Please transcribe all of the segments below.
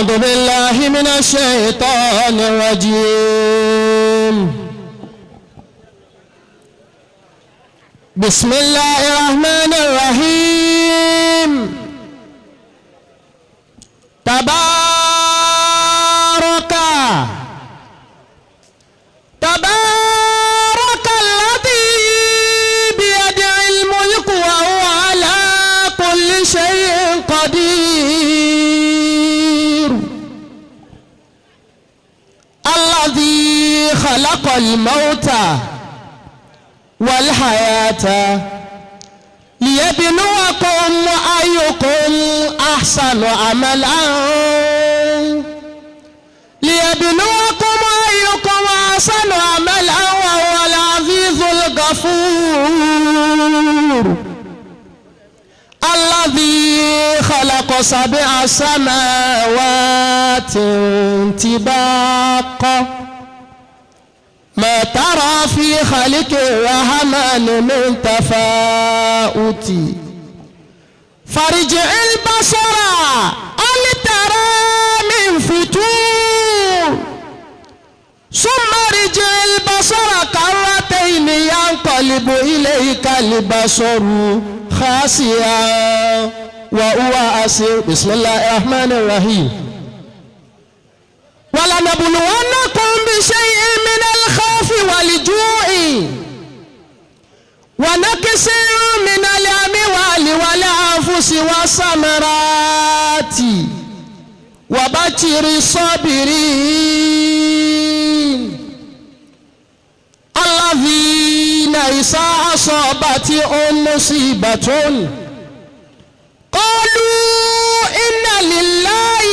أعوذ بالله من الشيطان الرجيم. بسم الله الرحمن الرحيم. تبارك الذي بيده الملك وهو على كل شيء قدير. الذي خلق الموت والحياة ليبلوكم أيكم أحسن عملا وهو العزيز الغفور. الذي خلق 7 سماوات طباقا ما ترى في خلق الرحمن من تفاؤت فارجع البصر هل ترى من فتور ثم ارجع البصر كرتين ينقلب إليك البصر خاسئا وهو حسير. بسم الله الرحمن الرحيم. ولنبلونكم بشيء من الخوف والجوع ونقص من الأموال والأنفس والثمرات وبشر الصابرين الذين إذا أصابتهم مصيبة قالوا إنا لله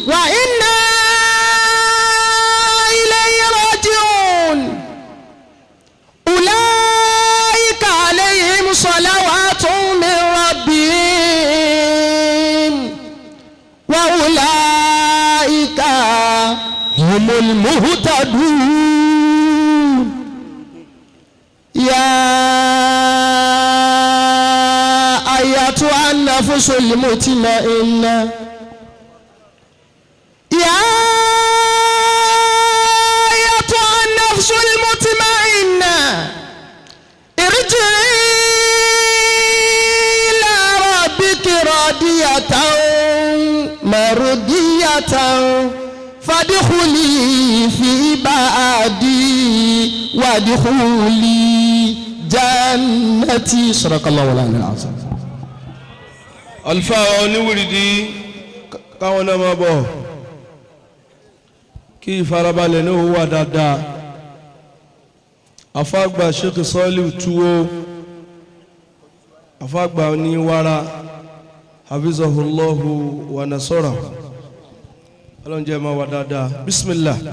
وإنا إليه راجعون. أولئك عليهم صلوات من ربهم وأولئك هم المهتدون. يا أيتها النفس المطمئنة يا أيتها النفس المطمئنة ارجعي إلى ربك راضية مرضية فادخلي في عبادي وادخلي جنتي. صدق الله العلي العظيم. Àlùfáà oníwìrìdì káwọn náà máa bọ̀ kí ìfarabalẹ̀ náà wà dáadáa. Àfáàgbà Sheikh Saliu Tuwo, àfáàgbà oníwàrà hafizahullahu wa nasara. Ọlọ́run jẹ́ máa wà dáadáa. Bismillah.